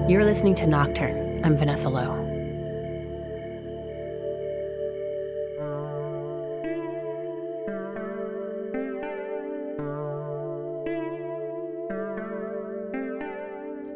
You're listening to Nocturne. I'm Vanessa Lowe.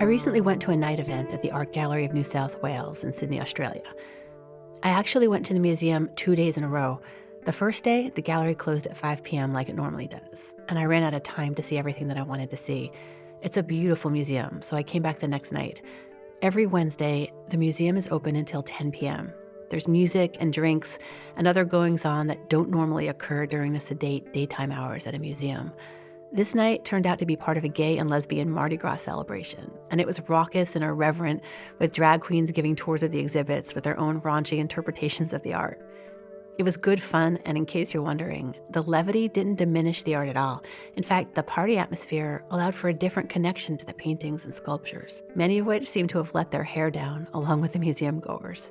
I recently went to a night event at the Art Gallery of New South Wales in Sydney, Australia. I actually went to the museum 2 days in a row. The first day, the gallery closed at 5 p.m. like it normally does, and I ran out of time to see everything that I wanted to see. It's a beautiful museum, so I came back the next night. Every Wednesday, the museum is open until 10 p.m. There's music and drinks and other goings-on that don't normally occur during the sedate daytime hours at a museum. This night turned out to be part of a gay and lesbian Mardi Gras celebration, and it was raucous and irreverent, with drag queens giving tours of the exhibits with their own raunchy interpretations of the art. It was good fun, and in case you're wondering, the levity didn't diminish the art at all. In fact, the party atmosphere allowed for a different connection to the paintings and sculptures, many of which seemed to have let their hair down along with the museum goers.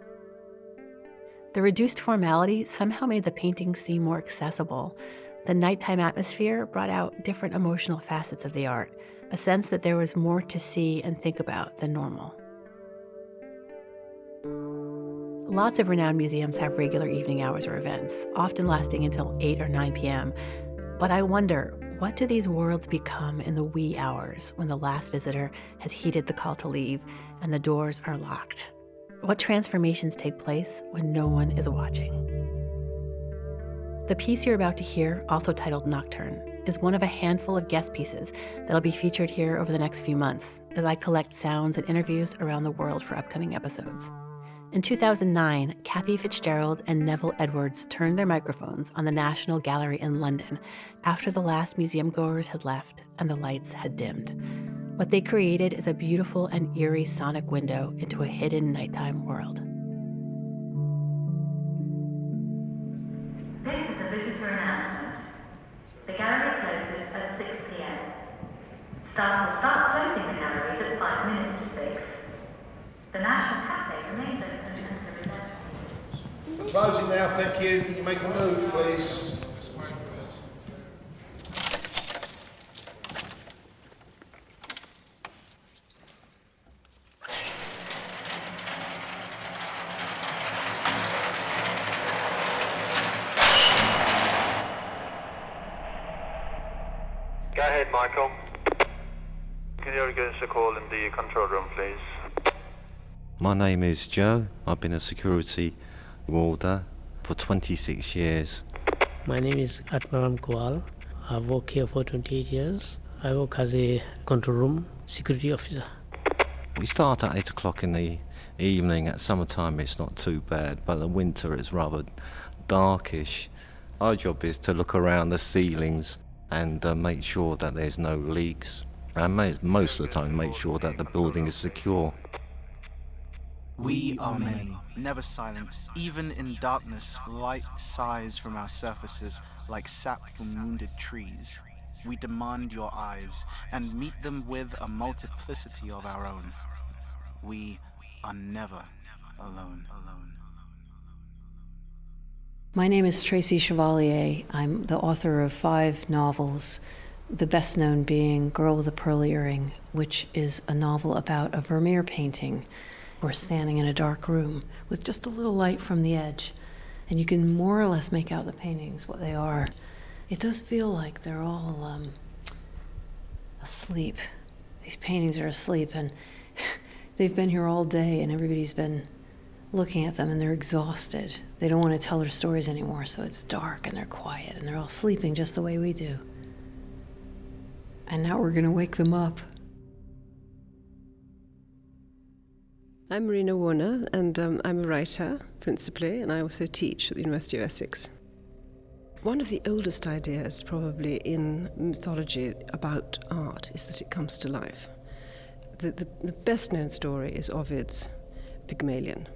The reduced formality somehow made the paintings seem more accessible. The nighttime atmosphere brought out different emotional facets of the art, a sense that there was more to see and think about than normal. Lots of renowned museums have regular evening hours or events, often lasting until 8 or 9 p.m. But I wonder, what do these worlds become in the wee hours when the last visitor has heeded the call to leave and the doors are locked? What transformations take place when no one is watching? The piece you're about to hear, also titled Nocturne, is one of a handful of guest pieces that'll be featured here over the next few months as I collect sounds and interviews around the world for upcoming episodes. In 2009, Kathy Fitzgerald and Neville Edwards turned their microphones on the National Gallery in London after the last museum goers had left and the lights had dimmed. What they created is a beautiful and eerie sonic window into a hidden nighttime world. This is a visitor announcement. The gallery closes at 6 p.m. Staff will start closing the galleries at 5 minutes to 6. The National Cafe remains open until 11. We're closing now, thank you. Can you make a move, please? Go ahead, Michael. Can you give us a call in the control room, please? My name is Joe. I've been a security warder for 26 years. My name is Atmaram Kual. I've worked here for 28 years. I work as a control room security officer. We start at 8 o'clock in the evening. At summertime it's not too bad, but in winter it's rather darkish. Our job is to look around the ceilings and make sure that there's no leaks. And most of the time make sure that the building is secure. We are many, never silent. Even in darkness, light sighs from our surfaces like sap from wounded trees. We demand your eyes and meet them with a multiplicity of our own. We are never alone. My name is Tracy Chevalier. I'm the author of 5 novels, the best known being Girl with a Pearl Earring, which is a novel about a Vermeer painting. We're standing in a dark room with just a little light from the edge, and you can more or less make out the paintings, what they are. It does feel like they're all asleep. These paintings are asleep, and they've been here all day, and everybody's been looking at them, and they're exhausted. They don't want to tell their stories anymore, so it's dark, and they're quiet, and they're all sleeping just the way we do. And now we're going to wake them up. I'm Marina Warner, and I'm a writer, principally, and I also teach at the University of Essex. One of the oldest ideas, probably, in mythology about art is that it comes to life. The best-known story is Ovid's Pygmalion.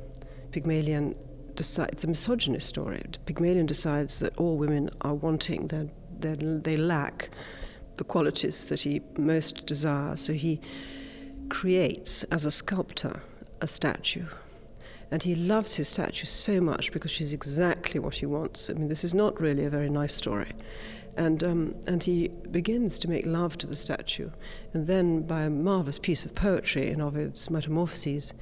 Pygmalion decides, it's a misogynist story. Pygmalion decides that all women are wanting, they lack the qualities that he most desires, so he creates, as a sculptor, a statue. And he loves his statue so much because she's exactly what he wants. I mean, this is not really a very nice story. And he begins to make love to the statue. And then, by a marvellous piece of poetry in Ovid's Metamorphoses,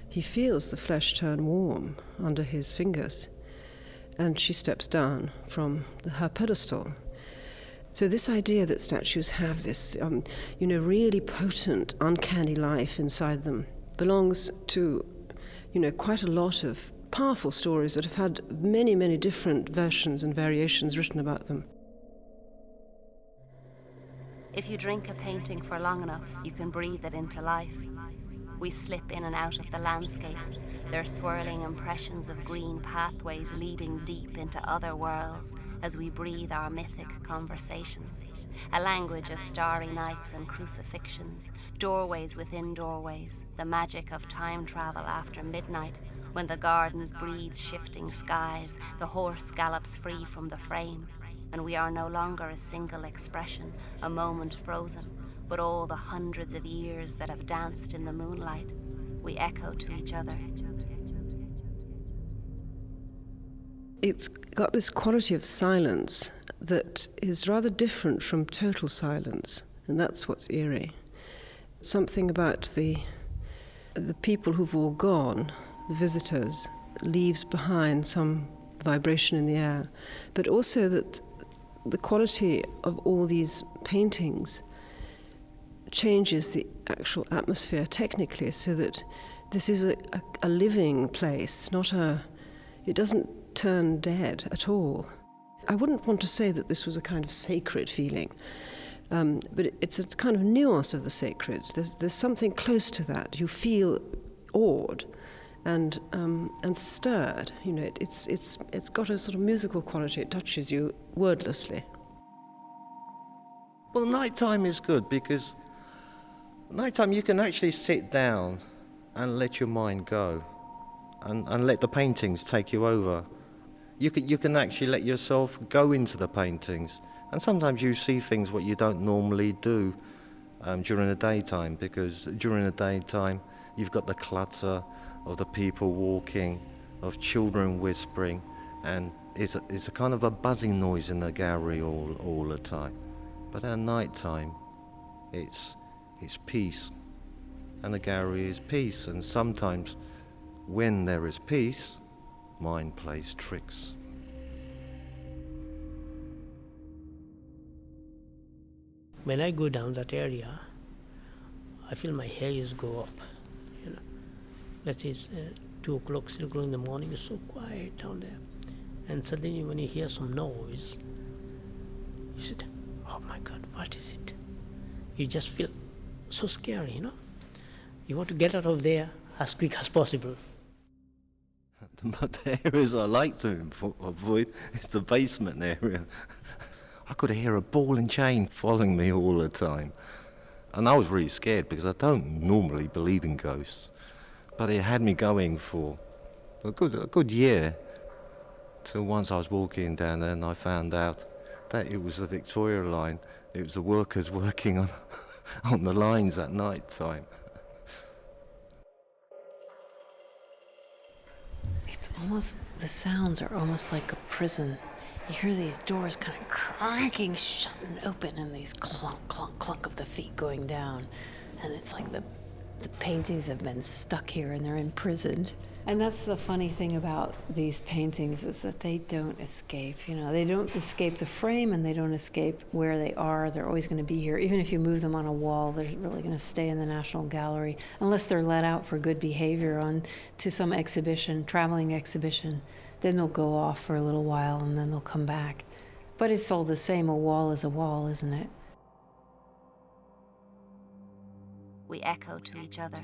he feels the flesh turn warm under his fingers. And she steps down from her pedestal. So this idea that statues have this, really potent, uncanny life inside them belongs to, quite a lot of powerful stories that have had many, many different versions and variations written about them. If you drink a painting for long enough, you can breathe it into life. We slip in and out of the landscapes, their swirling impressions of green pathways leading deep into other worlds as we breathe our mythic conversations. A language of starry nights and crucifixions, doorways within doorways, the magic of time travel after midnight, when the gardens breathe shifting skies, the horse gallops free from the frame, and we are no longer a single expression, a moment frozen, but all the hundreds of years that have danced in the moonlight. We echo to each other. It's got this quality of silence that is rather different from total silence, and that's what's eerie. Something about the people who've all gone, the visitors, leaves behind some vibration in the air, but also that the quality of all these paintings changes the actual atmosphere technically, so that this is a living place, it doesn't turn dead at all. I wouldn't want to say that this was a kind of sacred feeling, but it's a kind of nuance of the sacred. There's something close to that. You feel awed and stirred. It's got a sort of musical quality. It touches you wordlessly. Well, nighttime is good because nighttime you can actually sit down and let your mind go and let the paintings take you over. You can actually let yourself go into the paintings, and sometimes you see things what you don't normally do during the daytime, because during the daytime you've got the clutter of the people walking, of children whispering, and it's a kind of a buzzing noise in the gallery all the time. But at night time, it's peace, and the gallery is peace. And sometimes, when there is peace, mind plays tricks. When I go down that area, I feel my hairs go up. Let's say it's 2 o'clock, still going in the morning. It's so quiet down there, and suddenly when you hear some noise, you said, "Oh my God, what is it?" You just feel so scary, You want to get out of there as quick as possible. But the areas I like to avoid is the basement area. I could hear a ball and chain following me all the time. And I was really scared because I don't normally believe in ghosts. But it had me going for a good year, till once I was walking down there and I found out that it was the Victoria line. It was the workers working on the lines at night time. The sounds are almost like a prison. You hear these doors kind of cranking shut and open, and these clunk, clunk, clunk of the feet going down. And it's like the paintings have been stuck here and they're imprisoned. And that's the funny thing about these paintings, is that they don't escape. They don't escape the frame, and they don't escape where they are. They're always going to be here. Even if you move them on a wall, they're really going to stay in the National Gallery, unless they're let out for good behavior to some exhibition, traveling exhibition. Then they'll go off for a little while, and then they'll come back. But it's all the same. A wall is a wall, isn't it? We echo to each other.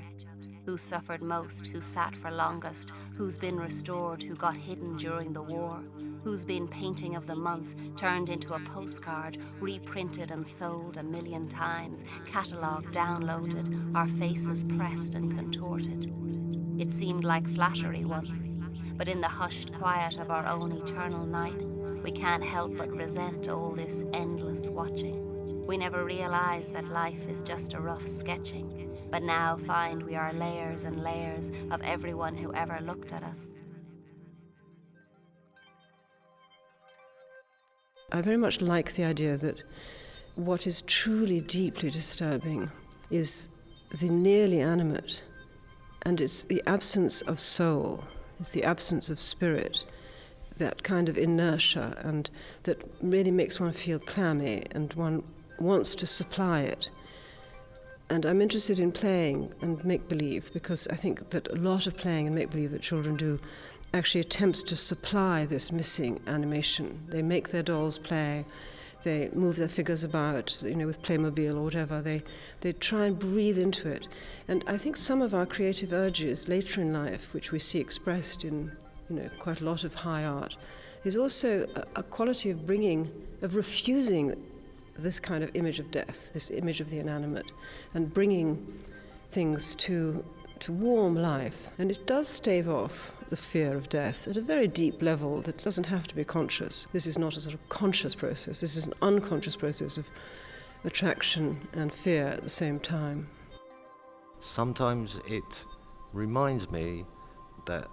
Who suffered most, who sat for longest, who's been restored, who got hidden during the war, who's been painting of the month, turned into a postcard, reprinted and sold 1,000,000 times, catalogued, downloaded, our faces pressed and contorted. It seemed like flattery once, but in the hushed quiet of our own eternal night, we can't help but resent all this endless watching. We never realize that life is just a rough sketching, but now find we are layers and layers of everyone who ever looked at us. I very much like the idea that what is truly deeply disturbing is the nearly animate, and it's the absence of soul, it's the absence of spirit, that kind of inertia, and that really makes one feel clammy, and one wants to supply it. And I'm interested in playing and make-believe, because I think that a lot of playing and make-believe that children do actually attempts to supply this missing animation. They make their dolls play, they move their figures about, with Playmobil or whatever. They try and breathe into it. And I think some of our creative urges later in life, which we see expressed in, quite a lot of high art, is also a quality of refusing this kind of image of death, this image of the inanimate, and bringing things to warm life. And it does stave off the fear of death at a very deep level that doesn't have to be conscious. This is not a sort of conscious process. This is an unconscious process of attraction and fear at the same time. Sometimes it reminds me that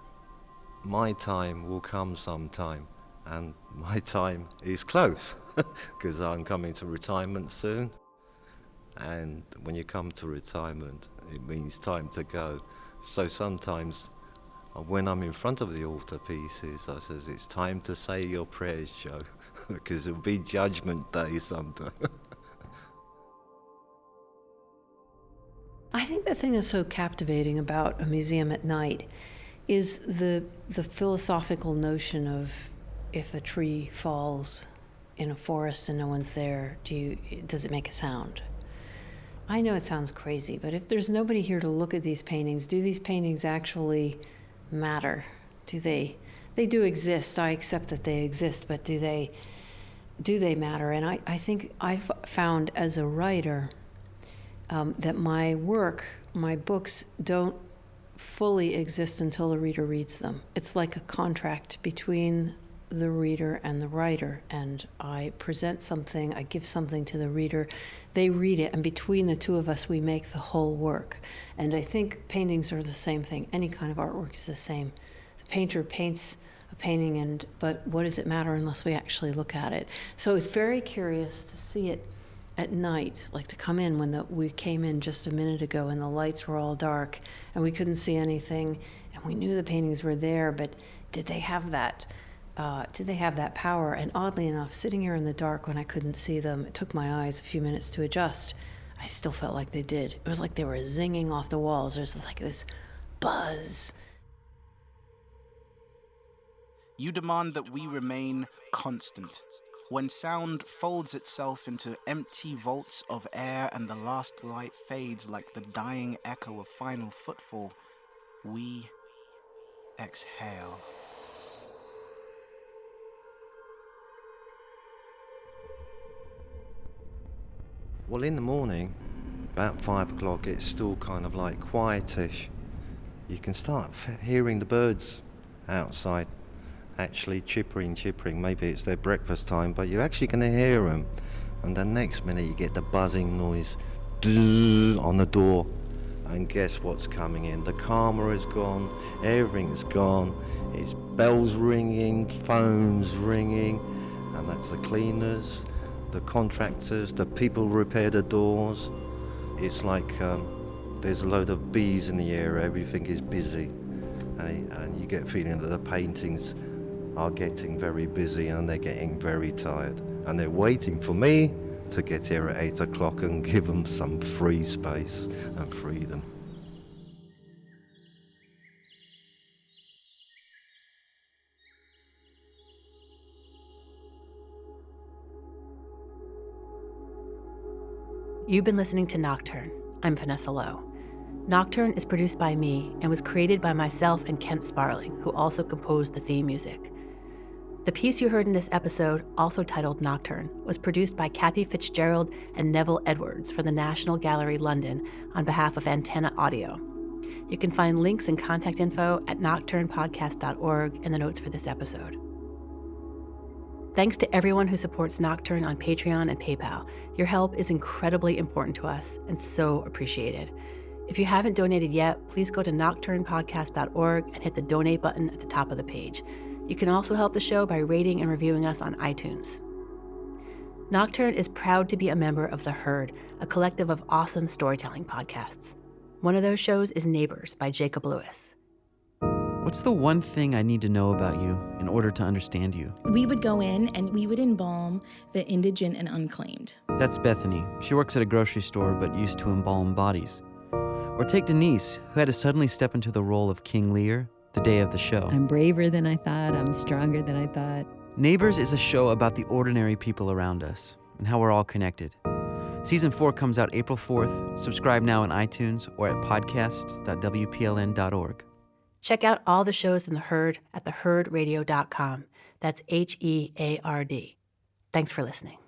my time will come sometime, and my time is close because I'm coming to retirement soon. And when you come to retirement, it means time to go. So sometimes when I'm in front of the altar pieces, I says, it's time to say your prayers, Joe, because it'll be judgment day sometime. I think the thing that's so captivating about a museum at night is the philosophical notion of, if a tree falls in a forest and no one's there, does it make a sound? I know it sounds crazy, but if there's nobody here to look at these paintings, do these paintings actually matter? Do they do exist? I accept that they exist, but do they matter? And I think I've found as a writer that my books don't fully exist until the reader reads them. It's like a contract between the reader and the writer, and I present something, I give something to the reader, they read it, and between the two of us we make the whole work. And I think paintings are the same thing. Any kind of artwork is the same. The painter paints a painting, but what does it matter unless we actually look at it? So it's very curious to see it at night, like to come in when we came in just a minute ago and the lights were all dark and we couldn't see anything, and we knew the paintings were there, but did they have that power? And oddly enough, sitting here in the dark when I couldn't see them, it took my eyes a few minutes to adjust. I still felt like they did. It was like they were zinging off the walls. There's like this buzz. You demand that we remain constant. When sound folds itself into empty vaults of air and the last light fades like the dying echo of final footfall, we exhale. Well, in the morning, about 5 o'clock, it's still kind of like quietish. You can start hearing the birds outside actually chippering. Maybe it's their breakfast time, but you're actually going to hear them. And the next minute you get the buzzing noise on the door. And guess what's coming in? The karma is gone, everything's gone. It's bells ringing, phones ringing, and that's the cleaners, the contractors, the people who repair the doors. It's like there's a load of bees in the air, everything is busy. And you get a feeling that the paintings are getting very busy and they're getting very tired. And they're waiting for me to get here at 8 o'clock and give them some free space and freedom. You've been listening to Nocturne. I'm Vanessa Lowe. Nocturne is produced by me and was created by myself and Kent Sparling, who also composed the theme music. The piece you heard in this episode, also titled Nocturne, was produced by Kathy Fitzgerald and Neville Edwards for the National Gallery London on behalf of Antenna Audio. You can find links and contact info at nocturnepodcast.org in the notes for this episode. Thanks to everyone who supports Nocturne on Patreon and PayPal. Your help is incredibly important to us and so appreciated. If you haven't donated yet, please go to nocturnepodcast.org and hit the donate button at the top of the page. You can also help the show by rating and reviewing us on iTunes. Nocturne is proud to be a member of The Herd, a collective of awesome storytelling podcasts. One of those shows is Neighbors by Jacob Lewis. What's the one thing I need to know about you in order to understand you? We would go in and we would embalm the indigent and unclaimed. That's Bethany. She works at a grocery store but used to embalm bodies. Or take Denise, who had to suddenly step into the role of King Lear the day of the show. I'm braver than I thought. I'm stronger than I thought. Neighbors is a show about the ordinary people around us and how we're all connected. Season 4 comes out April 4th. Subscribe now on iTunes or at podcasts.wpln.org. Check out all the shows in The Herd at theherdradio.com. That's HEARD. Thanks for listening.